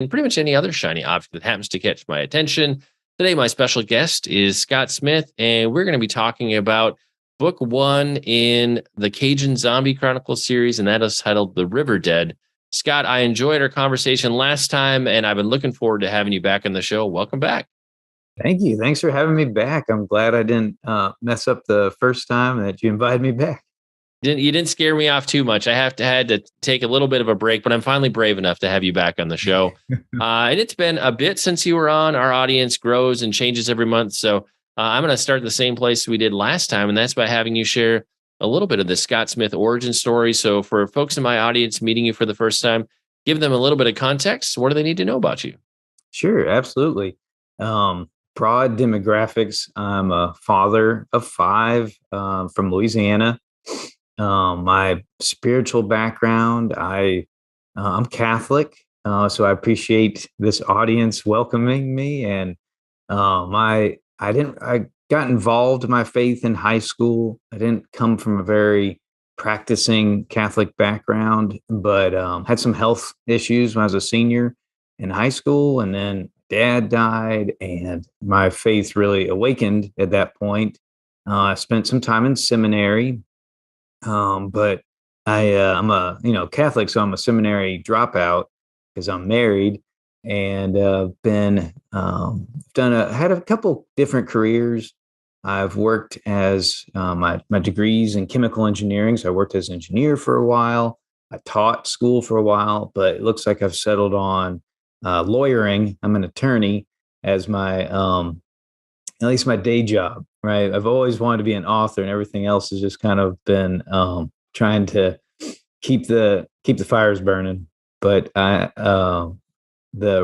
and pretty much any other shiny object that happens to catch my attention. Today, my special guest is Scott Smith, and we're going to be talking about book one in the Cajun Zombie Chronicles series, and that is titled The River Dead. Scott, I enjoyed our conversation last time, and I've been looking forward to having you back on the show. Welcome back. Thank you. Thanks for having me back. I'm glad I didn't mess up the first time that you invited me back. You didn't scare me off too much. I had to take a little bit of a break, but I'm finally brave enough to have you back on the show. And it's been a bit since you were on. Our audience grows and changes every month. So I'm going to start the same place we did last time, and that's by having you share a little bit of the Scott Smith origin story. So for folks in my audience meeting you for the first time, give them a little bit of context. What do they need to know about you? Sure, absolutely. Broad demographics. I'm a father of five from Louisiana. My spiritual background, I'm Catholic, so I appreciate this audience welcoming me. And I got involved in my faith in high school. I didn't come from a very practicing Catholic background, but had some health issues when I was a senior in high school, and then dad died, and my faith really awakened at that point. I spent some time in seminary. But I'm a Catholic, so I'm a seminary dropout because I'm married, and been had a couple different careers. I've worked as my degrees in chemical engineering, so I worked as an engineer for a while. I taught school for a while, but it looks like I've settled on lawyering. I'm an attorney as my at least my day job, right? I've always wanted to be an author, and everything else has just kind of been trying to keep the fires burning. But the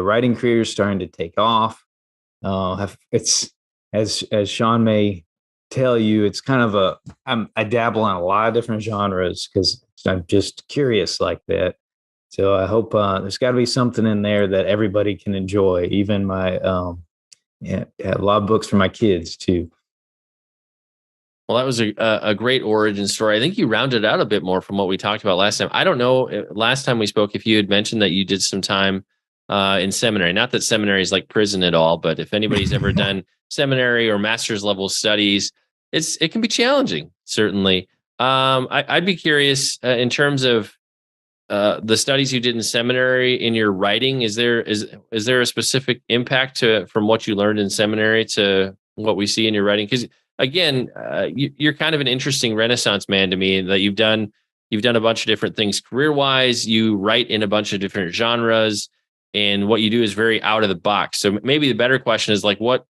writing career is starting to take off. It's as Shaun may tell you, it's kind of I dabble in a lot of different genres because I'm just curious like that. So I hope there's got to be something in there that everybody can enjoy, even my a lot of books for my kids too. Well, that was a great origin story. I think you rounded out a bit more from what we talked about last time. I don't know, last time we spoke, if you had mentioned that you did some time in seminary. Not that seminary is like prison at all, but if anybody's ever done seminary or master's level studies, it can be challenging, certainly. I'd be curious in terms of the studies you did in seminary in your writing. Is there a specific impact from what you learned in seminary to what we see in your writing? Because again, you're kind of an interesting Renaissance man to me, that you've done a bunch of different things career wise. You write in a bunch of different genres, and what you do is very out of the box. So maybe the better question is like, what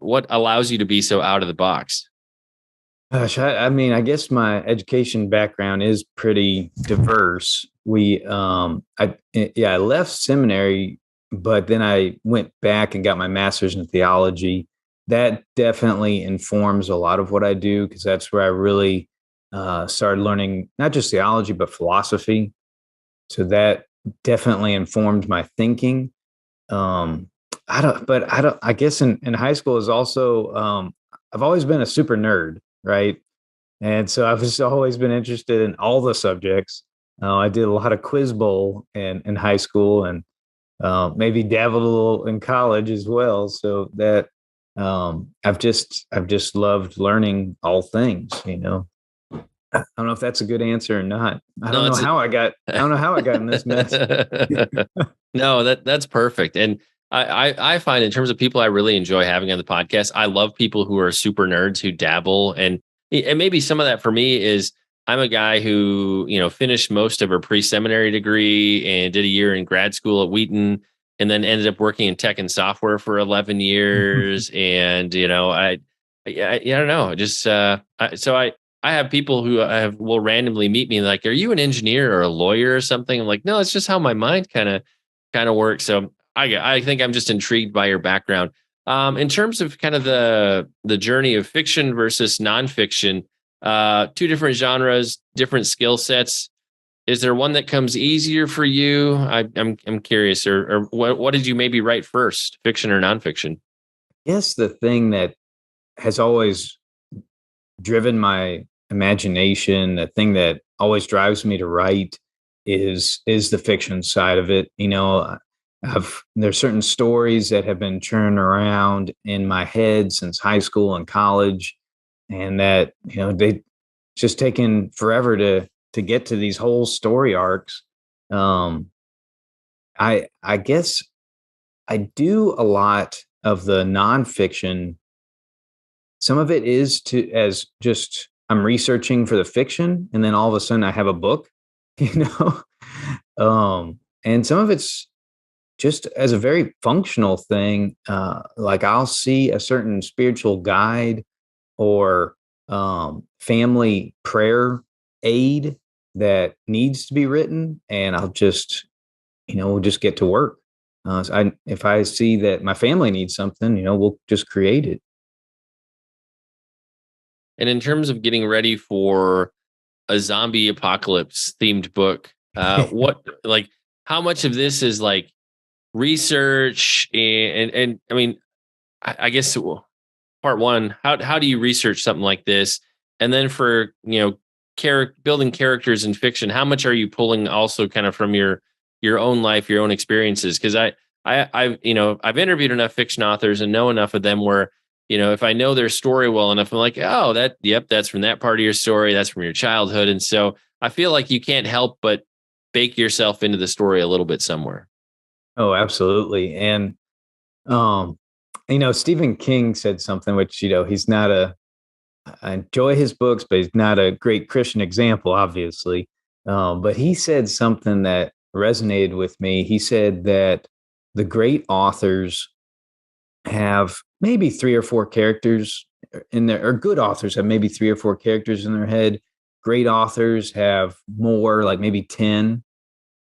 allows you to be so out of the box? Gosh, I mean, I guess my education background is pretty diverse. I left seminary, but then I went back and got my master's in theology. That definitely informs a lot of what I do, because that's where I really started learning not just theology but philosophy. So that definitely informed my thinking. I guess in high school is also I've always been a super nerd, right? And so I've just always been interested in all the subjects. I did a lot of quiz bowl in high school, and maybe dabbled a little in college as well. So that I've just loved learning all things. I don't know if that's a good answer or not. I don't know how I got in this mess. No, that's perfect. And I find in terms of people I really enjoy having on the podcast, I love people who are super nerds who dabble. And maybe some of that for me is I'm a guy who, finished most of a pre-seminary degree and did a year in grad school at Wheaton, and then ended up working in tech and software for 11 years. And, I don't know, just, so I have people who will randomly meet me like, are you an engineer or a lawyer or something? I'm like, no, it's just how my mind kind of works. So I think I'm just intrigued by your background. In terms of kind of the journey of fiction versus nonfiction, two different genres, different skill sets. Is there one that comes easier for you? I'm curious, or what did you maybe write first, fiction or nonfiction? Yes, the thing that has always driven my imagination, the thing that always drives me to write is the fiction side of it. there's certain stories that have been churned around in my head since high school and college, and that, they just taken forever to get to these whole story arcs. Um, I guess I do a lot of the nonfiction. Some of it is to as just I'm researching for the fiction, and then all of a sudden I have a book, you know. And some of it's just as a very functional thing. Like I'll see a certain spiritual guide or family prayer aid that needs to be written, and I'll just, we'll just get to work. If I see that my family needs something, we'll just create it. And in terms of getting ready for a zombie apocalypse themed book, what like how much of this is like research and I mean, I guess part one, how do you research something like this? And then for, building characters in fiction, how much are you pulling also kind of from your own life, your own experiences? Because I've interviewed enough fiction authors and know enough of them where, if I know their story well enough, I'm like, oh, that's from that part of your story, that's from your childhood. And so I feel like you can't help but bake yourself into the story a little bit somewhere. Oh, absolutely. And um, Stephen King said something which, he's not I enjoy his books, but he's not a great Christian example, obviously. But he said something that resonated with me. He said that the great authors have maybe three or four characters in there, or good authors have maybe three or four characters in their head. Great authors have more, like maybe 10.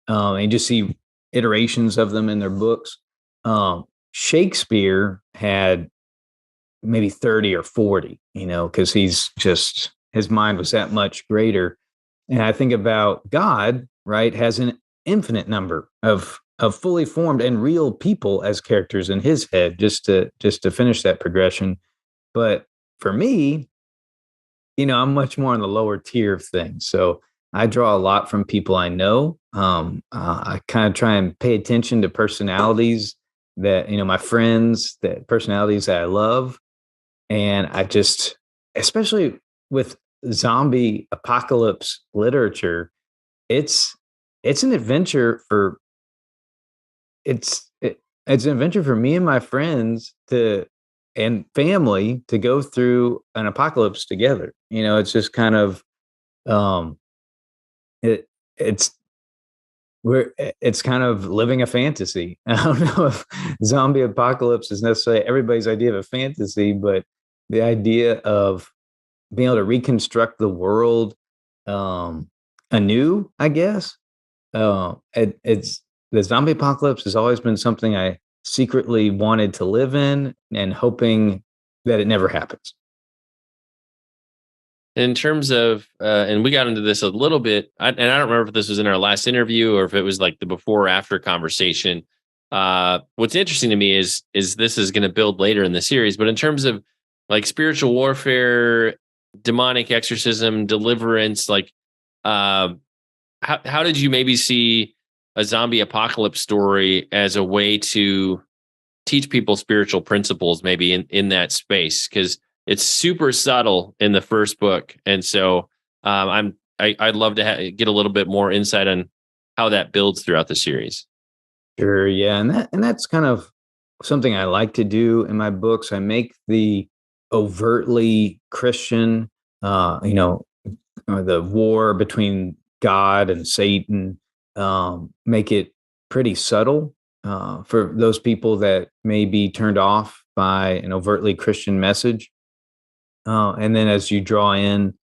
And you just see iterations of them in their books. Shakespeare had maybe 30 or 40, because his mind was that much greater. And I think about God, right, has an infinite number of fully formed and real people as characters in his head, just to finish that progression. But for me, I'm much more on the lower tier of things. So I draw a lot from people I know. I kind of try and pay attention to personalities that, my friends, that personalities that I love. And I just, especially with zombie apocalypse literature, it's it's an adventure for it's an adventure for me and my friends to and family to go through an apocalypse together. It's just kind of um it it's it's kind of living a fantasy. I don't know if zombie apocalypse is necessarily everybody's idea of a fantasy, but the idea of being able to reconstruct the world um, anew, I guess. It's the zombie apocalypse has always been something I secretly wanted to live in and hoping that it never happens. In terms of, and we got into this a little bit, and I don't remember if this was in our last interview or if it was like the before or after conversation. What's interesting to me is this is going to build later in the series, but in terms of like spiritual warfare, demonic exorcism, deliverance, like, uh, how did you maybe see a zombie apocalypse story as a way to teach people spiritual principles, maybe in that space? Because it's super subtle in the first book, and so I'd love to get a little bit more insight on how that builds throughout the series. Sure, yeah, and that's kind of something I like to do in my books. I make the overtly Christian, the war between God and Satan, make it pretty subtle for those people that may be turned off by an overtly Christian message. And then as you draw in,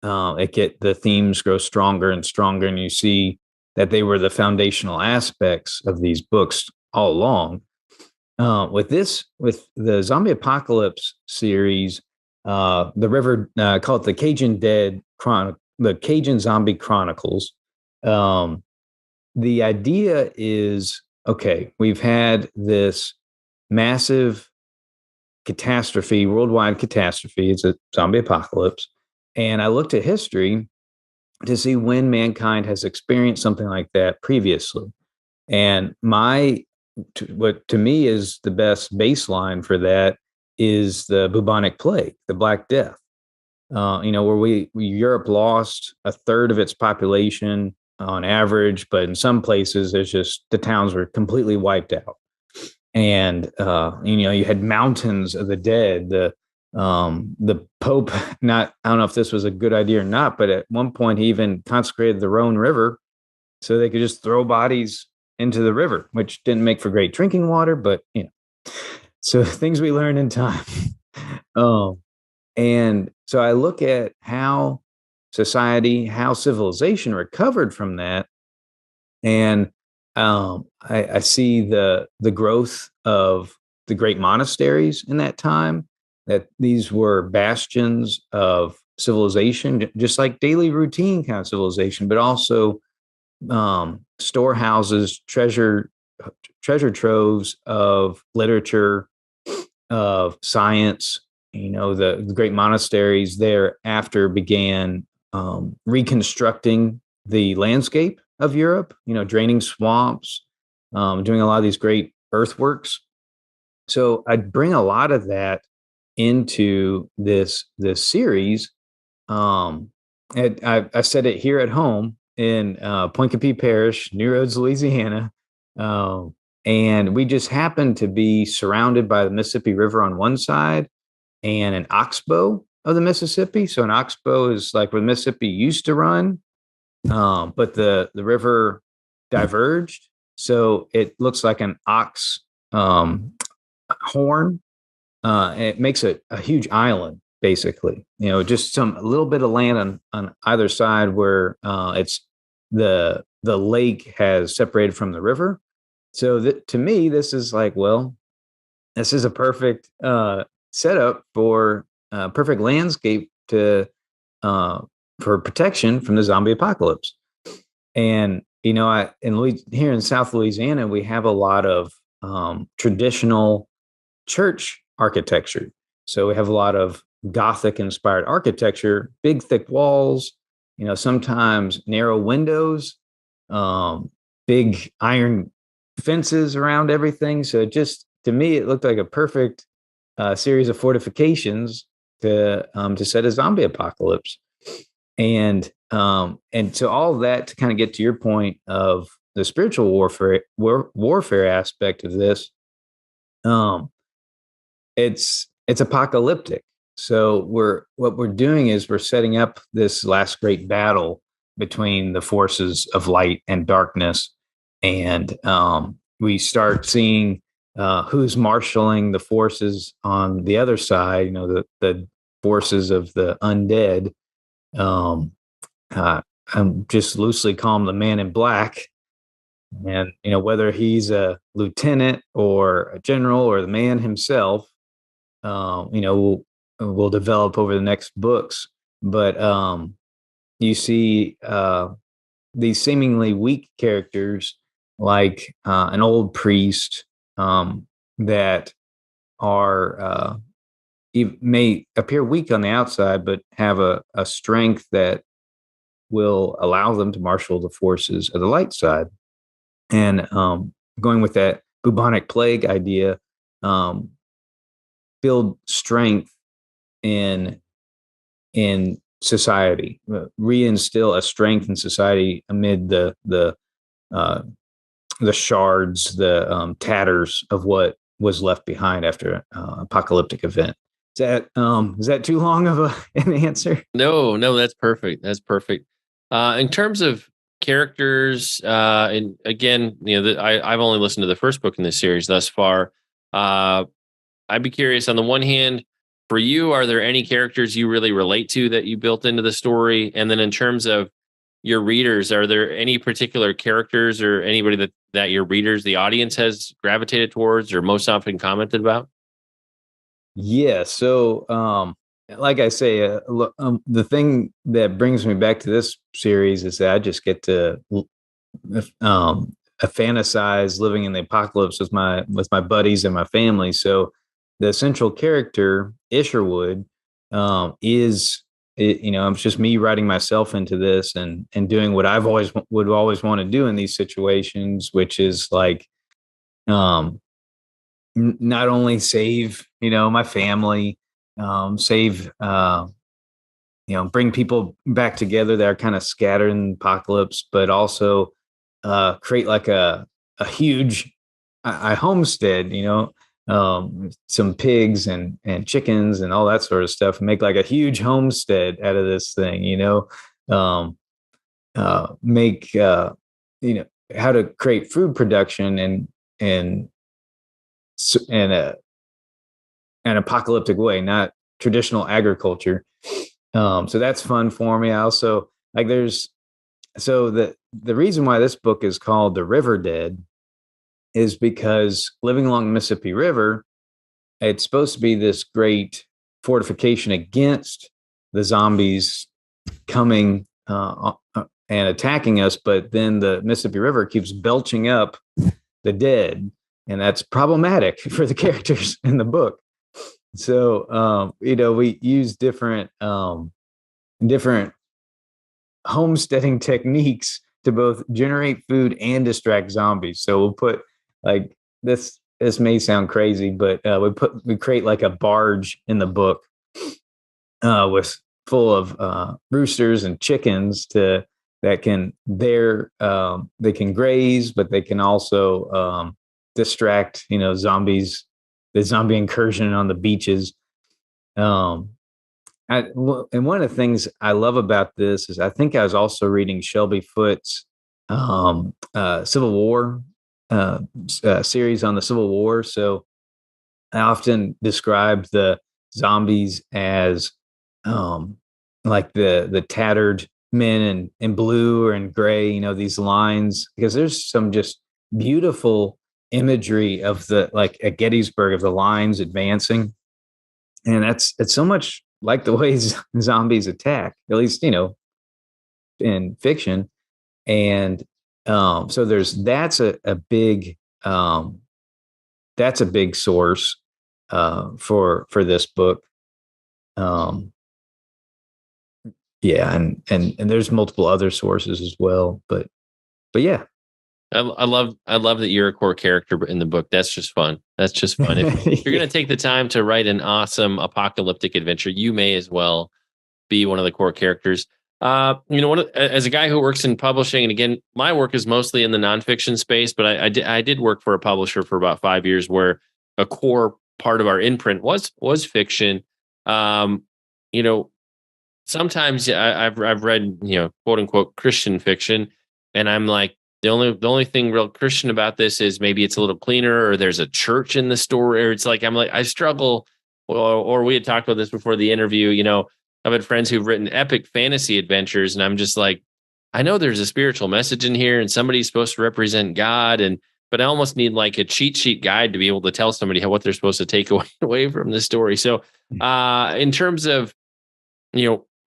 the themes grow stronger and stronger, and you see that they were the foundational aspects of these books all along. With the zombie apocalypse series, call it the the Cajun Zombie Chronicles. The idea is, okay, we've had this massive catastrophe, worldwide catastrophe. It's a zombie apocalypse. And I looked at history to see when mankind has experienced something like that previously. And my what to me is the best baseline for that is the bubonic plague, the Black Death. Where Europe lost a third of its population on average, but in some places, it's just the towns were completely wiped out. And you had mountains of the dead. The Pope, I don't know if this was a good idea or not, but at one point he even consecrated the Rhone River so they could just throw bodies into the river, which didn't make for great drinking water, but so things we learn in time. And so I look at how society, how civilization recovered from that, and I see the growth of the great monasteries in that time. That these were bastions of civilization, just like daily routine kind of civilization, but also storehouses, treasure troves of literature, of science. The great monasteries thereafter began reconstructing the landscape of Europe, draining swamps, doing a lot of these great earthworks. So I'd bring a lot of that into this series. I said it here at home in Poincapie Parish, New Roads, Louisiana. And we just happened to be surrounded by the Mississippi River on one side and an oxbow of the Mississippi. So an oxbow is like where the Mississippi used to run, but the river diverged. So it looks like an ox horn. It makes a huge island, basically. Just a little bit of land on either side where it's the lake has separated from the river. So to me, this is like, well, this is a perfect setup for perfect landscape for protection from the zombie apocalypse. And here in South Louisiana, we have a lot of traditional church architecture. So we have a lot of Gothic inspired architecture, big thick walls, sometimes narrow windows, big iron fences around everything. So to me, it looked like a perfect series of fortifications to set a zombie apocalypse. And so all of that to kind of get to your point of the spiritual warfare aspect of this, it's apocalyptic. So what we're doing is we're setting up this last great battle between the forces of light and darkness, and we start seeing who's marshaling the forces on the other side. The forces of the undead. I'm just loosely call him the Man in Black, and whether he's a lieutenant or a general or the man himself, we'll develop over the next books. But you see these seemingly weak characters like an old priest that are may appear weak on the outside, but have a strength that will allow them to marshal the forces of the light side. And going with that bubonic plague idea, build strength in society, reinstill a strength in society amid the shards, the tatters of what was left behind after an apocalyptic event. Is that too long of an answer? No, that's perfect. That's perfect. In terms of characters, and again, I've only listened to the first book in this series thus far. I'd be curious, on the one hand, for you, are there any characters you really relate to that you built into the story? And then in terms of your readers, are there any particular characters or anybody that your readers, the audience, has gravitated towards or most often commented about? Yeah. So, like I say, the thing that brings me back to this series is that I just get to fantasize living in the apocalypse with my buddies and my family. So the central character, Isherwood, it's just me writing myself into this and doing what would always want to do in these situations, which is like um, not only save, my family, save, bring people back together that are kind of scattered in the apocalypse, but also create like a huge homestead, some pigs and chickens and all that sort of stuff, and make like a huge homestead out of this thing, um, make, how to create food production and in an apocalyptic way, not traditional agriculture. So that's fun for me. I also like the reason why this book is called The River Dead is because living along the Mississippi River, it's supposed to be this great fortification against the zombies coming and attacking us. But then the Mississippi River keeps belching up the dead, and that's problematic for the characters in the book. So, we use different homesteading techniques to both generate food and distract zombies. So we'll put like this. This may sound crazy, but we create like a barge in the book with full of roosters and chickens that can they can graze, but they can also distract zombies, the zombie incursion on the beaches. And one of the things I love about this is I think I was also reading Shelby Foote's Civil War series on the Civil War. So I often describe the zombies as like the tattered men in blue or in gray, these lines, because there's some just beautiful imagery of the, like at Gettysburg, of the lines advancing. And it's so much like the ways zombies attack, at least, in fiction. And so that's a big source for this book. Yeah, and there's multiple other sources as well, but yeah. I love that you're a core character in the book. That's just fun. That's just fun. If you're going to take the time to write an awesome apocalyptic adventure, you may as well be one of the core characters. As a guy who works in publishing, and again, my work is mostly in the nonfiction space, but I did work for a publisher for about 5 years, where a core part of our imprint was fiction. Sometimes I've read, quote unquote Christian fiction, and I'm like, the only thing real Christian about this is maybe it's a little cleaner, or there's a church in the story, or it's like, I'm like, I struggle. Or we had talked about this before the interview. I've had friends who've written epic fantasy adventures, and I'm just like, I know there's a spiritual message in here, and somebody's supposed to represent God, but I almost need like a cheat sheet guide to be able to tell somebody what they're supposed to take away from the story. So, in terms of,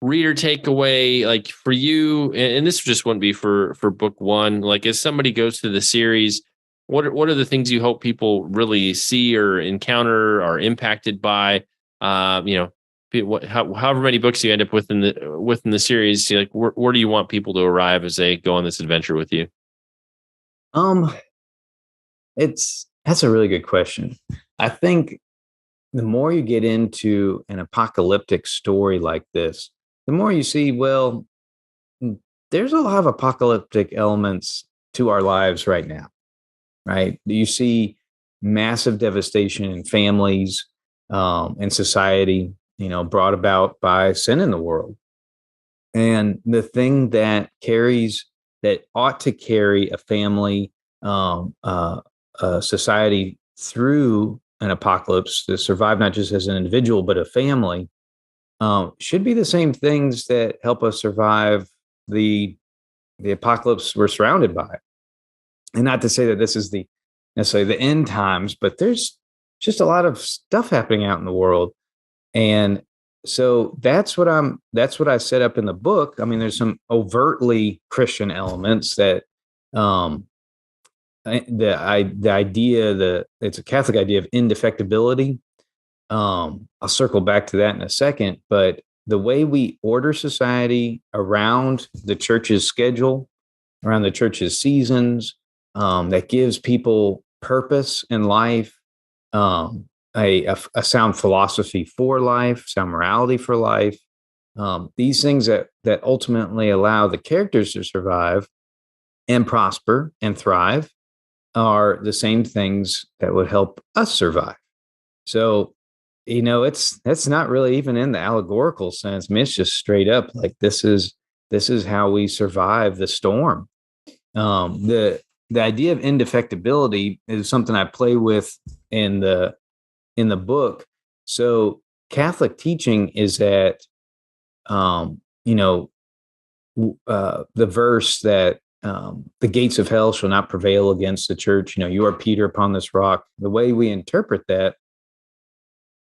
reader takeaway, like for you, and this just wouldn't be for book one, like as somebody goes through the series, what are the things you hope people really see or encounter or impacted by? However many books you end up within the series, like where do you want people to arrive as they go on this adventure with you? That's a really good question. I think the more you get into an apocalyptic story like this, the more you see, well, there's a lot of apocalyptic elements to our lives right now, right? You see massive devastation in families, and society, brought about by sin in the world. And the thing that ought to carry a family, a society through an apocalypse, to survive not just as an individual, but a family, should be the same things that help us survive the apocalypse we're surrounded by. And not to say that this is necessarily the end times, but there's just a lot of stuff happening out in the world. And so that's what I set up in the book. I mean, there's some overtly Christian elements that, the idea, it's a Catholic idea of indefectibility. I'll circle back to that in a second, but the way we order society around the church's schedule, around the church's seasons, that gives people purpose in life, a sound philosophy for life, sound morality for life. These things that ultimately allow the characters to survive and prosper and thrive are the same things that would help us survive. So, that's not really even in the allegorical sense. I mean, it's just straight up like this is how we survive the storm. The idea of indefectibility is something I play with in the book. So Catholic teaching is that, um, you know, the verse that the gates of hell shall not prevail against the church. You are Peter upon this rock. The way we interpret that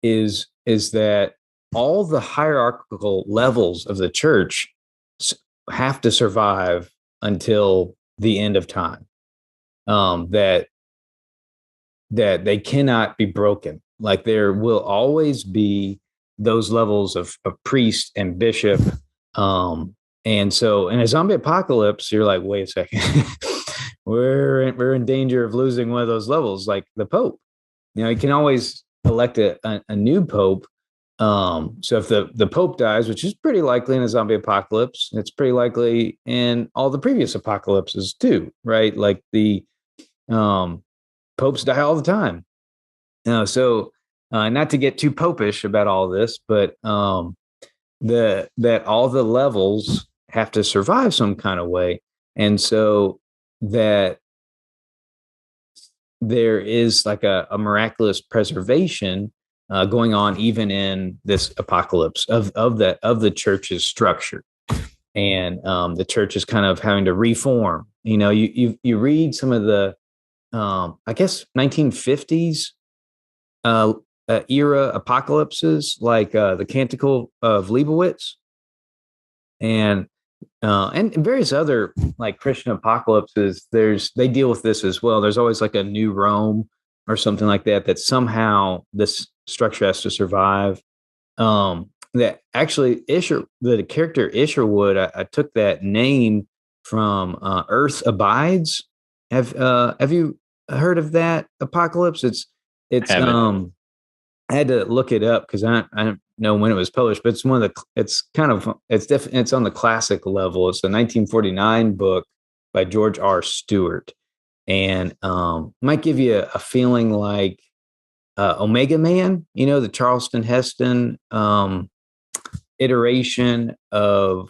is that all the hierarchical levels of the church have to survive until the end of time. That they cannot be broken. Like there will always be those levels of priest and bishop. And so in a zombie apocalypse, you're like, wait a second, we're in danger of losing one of those levels, like the Pope. You can always elect a new Pope. So if the Pope dies, which is pretty likely in a zombie apocalypse, it's pretty likely in all the previous apocalypses too, right? Like the popes die all the time. So not to get too popish about all this, but that all the levels have to survive some kind of way, and so that there is like a miraculous preservation going on even in this apocalypse of the church's structure, and the church is kind of having to reform. You read some of the I guess 1950s era apocalypses, like the Canticle of Leibowitz, and various other like Christian apocalypses. They deal with this as well. There's always like a new Rome or something like that somehow this structure has to survive. That actually the character Isherwood, I took that name from Earth Abides. Have you heard of that apocalypse? It's I had to look it up because I don't know when it was published, but it's on the classic level. It's a 1949 book by George R. Stewart, and might give you a feeling like Omega Man, the Charleston Heston iteration of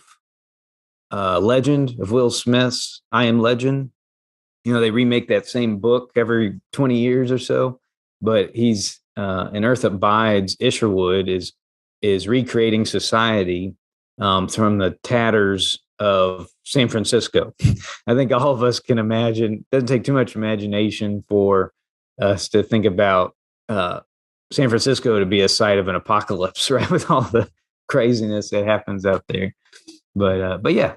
Legend of Will Smith's I Am Legend. They remake that same book every 20 years or so, but he's in Earth Abides, Isherwood is recreating society from the tatters of San Francisco. I think all of us can imagine. It doesn't take too much imagination for us to think about San Francisco to be a site of an apocalypse, right? With all the craziness that happens out there. But yeah.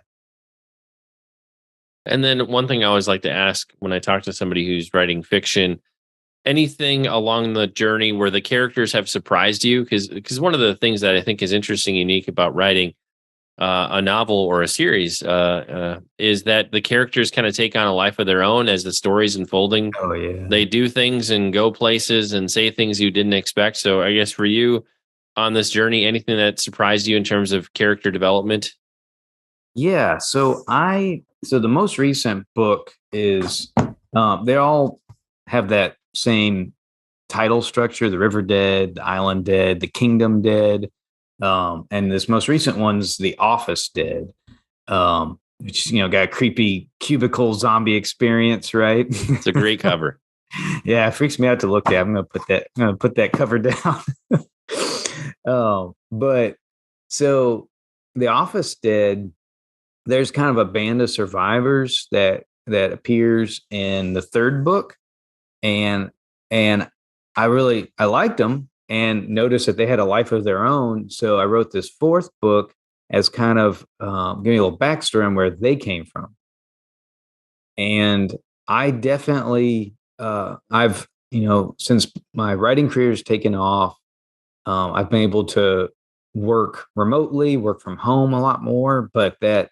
And then one thing I always like to ask when I talk to somebody who's writing fiction, anything along the journey where the characters have surprised you? Because one of the things that I think is interesting, unique about writing a novel or a series is that the characters kind of take on a life of their own as the story's unfolding. Oh yeah. They do things and go places and say things you didn't expect. So I guess for you on this journey, anything that surprised you in terms of character development? Yeah. So the most recent book is they all have that same title structure: the River Dead, the Island Dead, the Kingdom Dead, and this most recent one's the Office Dead, which got a creepy cubicle zombie experience, right? It's a great cover. Yeah, it freaks me out to look at. I'm gonna put that cover down. But so the Office Dead, there's kind of a band of survivors that appears in the third book, and I liked them and noticed that they had a life of their own. So I wrote this fourth book as kind of giving a little backstory on where they came from. And I definitely I've since my writing career has taken off, I've been able to work remotely, work from home a lot more, but that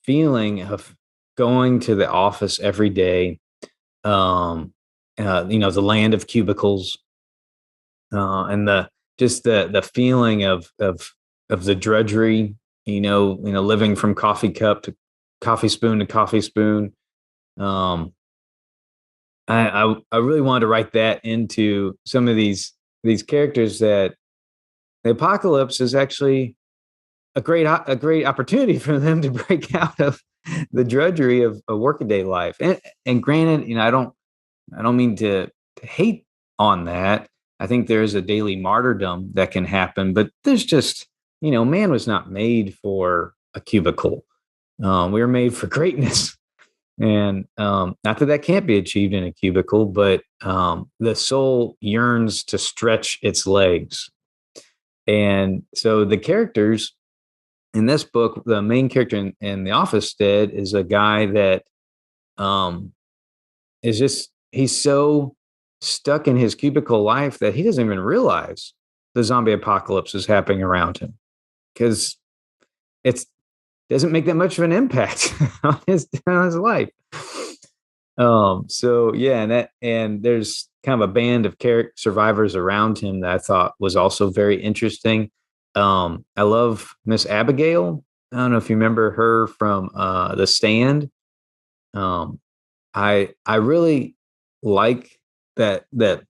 feeling of going to the office every day, the land of cubicles, and the feeling of the drudgery, living from coffee cup to coffee spoon to coffee spoon. Um, I really wanted to write that into some of these characters, that the apocalypse is actually a great opportunity for them to break out of the drudgery of a workaday life. And granted, I don't mean to hate on that. I think there's a daily martyrdom that can happen, but there's just, man was not made for a cubicle. We were made for greatness. And not that can't be achieved in a cubicle, but the soul yearns to stretch its legs. And so the characters in this book, the main character in The Office Stead is a guy that um, is just, he's so stuck in his cubicle life that he doesn't even realize the zombie apocalypse is happening around him, because it doesn't make that much of an impact on his life. So yeah, and there's kind of a band of survivors around him that I thought was also very interesting. I love Miss Abigail. I don't know if you remember her from The Stand. Um, I really like that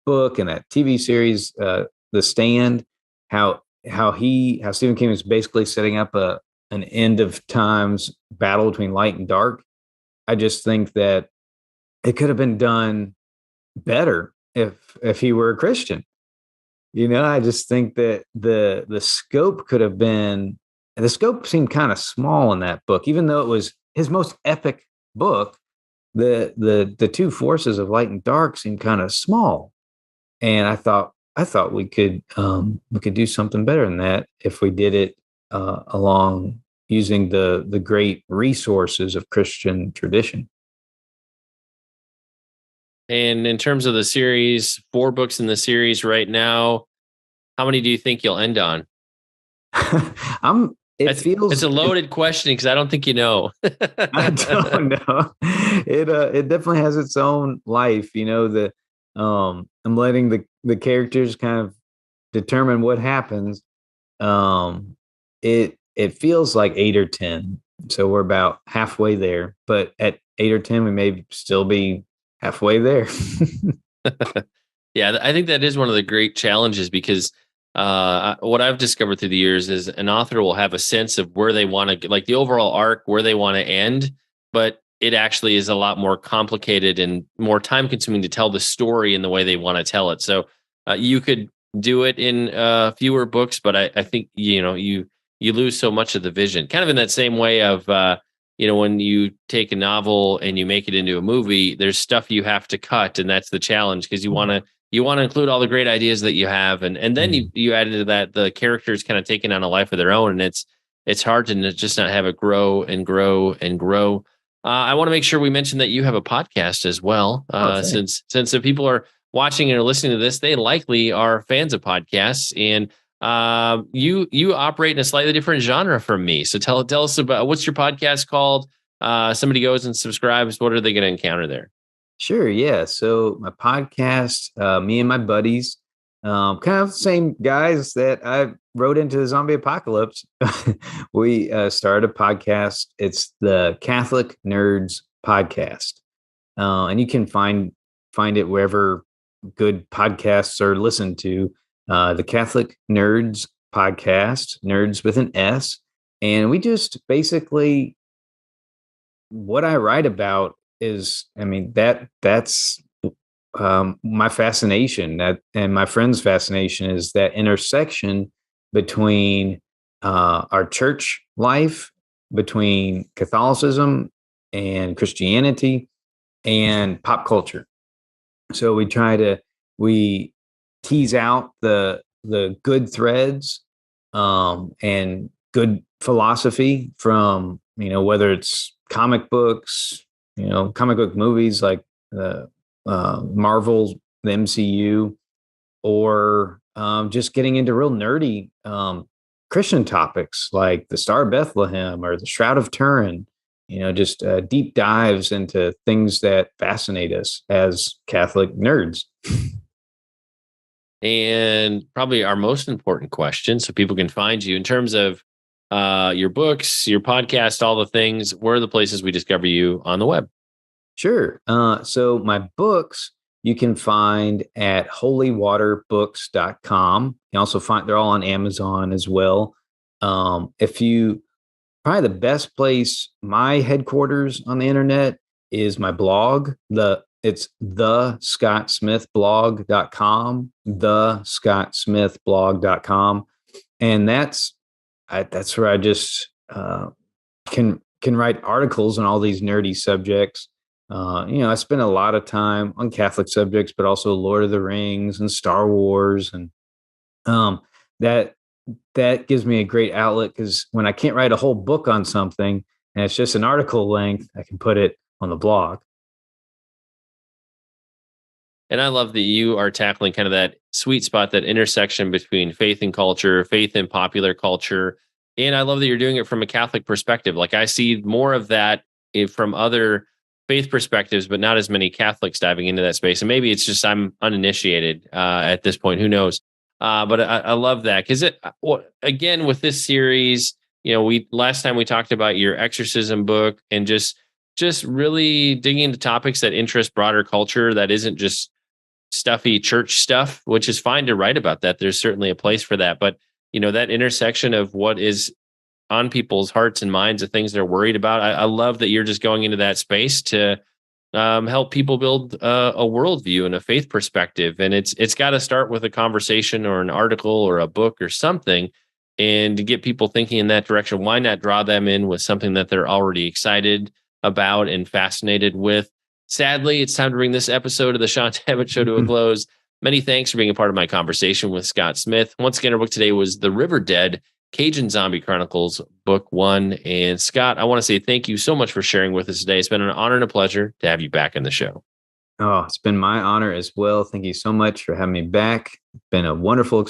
book and that TV series, The Stand. How Stephen King was basically setting up an end of times battle between light and dark. I just think that it could have been done better if he were a Christian. I just think that the scope could have been, the scope seemed kind of small in that book, even though it was his most epic book. The two forces of light and dark seemed kind of small, and I thought we could do something better than that if we did it along using the great resources of Christian tradition. And in terms of the series, 4 books in the series right now, how many do you think you'll end on? I'm. It's a loaded question because I don't think you know. I don't know. It definitely has its own life. I'm letting the characters kind of determine what happens. It feels like 8 or 10, so we're about halfway there. But at 8 or 10, we may still be halfway there. Yeah, I think that is one of the great challenges because what I've discovered through the years is an author will have a sense of where they want to, like the overall arc, where they want to end, but it actually is a lot more complicated and more time consuming to tell the story in the way they want to tell it. So you could do it in fewer books, but I think you lose so much of the vision. Kind of in that same way of when you take a novel and you make it into a movie, there's stuff you have to cut, and that's the challenge because you want to include all the great ideas that you have, and then you add into that the characters kind of taking on a life of their own, and it's hard to just not have it grow and grow and grow. I want to make sure we mention that you have a podcast as well, since if people are watching or listening to this, they likely are fans of podcasts, and you operate in a slightly different genre from me. So tell us about what's your podcast called. Somebody goes and subscribes. What are they going to encounter there? Sure, yeah. So my podcast, me and my buddies, kind of the same guys that I wrote into the zombie apocalypse. We started a podcast. It's the Catholic Nerds Podcast, and you can find it wherever good podcasts are listened to. The Catholic Nerds Podcast, Nerds with an S, and we just basically, what I write about is, I mean, that's my fascination, that and my friend's fascination is that intersection between our church life, between Catholicism and Christianity and pop culture. So we tease out the good threads, and good philosophy from, whether it's comic books, comic book movies like the Marvel, the MCU, or just getting into real nerdy Christian topics like the Star of Bethlehem or the Shroud of Turin. just deep dives into things that fascinate us as Catholic nerds. And probably our most important question, so people can find you in terms of your books, your podcast, all the things. Where are the places we discover you on the web? Sure. So my books you can find at holywaterbooks.com. You can also find they're all on Amazon as well. If you Probably the best place, my headquarters on the internet is my blog. It's the scottsmithblog.com, thescottsmithblog.com. And that's where I just can write articles on all these nerdy subjects. I spend a lot of time on Catholic subjects, but also Lord of the Rings and Star Wars, and that gives me a great outlet, because when I can't write a whole book on something and it's just an article length, I can put it on the blog. And I love that you are tackling kind of that sweet spot, that intersection between faith and culture, faith and popular culture. And I love that you're doing it from a Catholic perspective. Like, I see more of that from other faith perspectives, but not as many Catholics diving into that space. And maybe it's just I'm uninitiated at this point. Who knows? But I love that, because again, with this series, last time we talked about your exorcism book, and just really digging into topics that interest broader culture, that isn't just stuffy church stuff, which is fine to write about that. There's certainly a place for that. But, that intersection of what is on people's hearts and minds, the things they're worried about. I love that you're just going into that space to help people build a worldview and a faith perspective. And it's got to start with a conversation or an article or a book or something. And to get people thinking in that direction, why not draw them in with something that they're already excited about and fascinated with? Sadly, it's time to bring this episode of the Shaun Tabatt Show to a close. Many thanks for being a part of my conversation with Scott Smith. Once again, our book today was The River Dead, Cajun Zombie Chronicles, Book 1. And Scott, I want to say thank you so much for sharing with us today. It's been an honor and a pleasure to have you back on the show. Oh, it's been my honor as well. Thank you so much for having me back. It's been a wonderful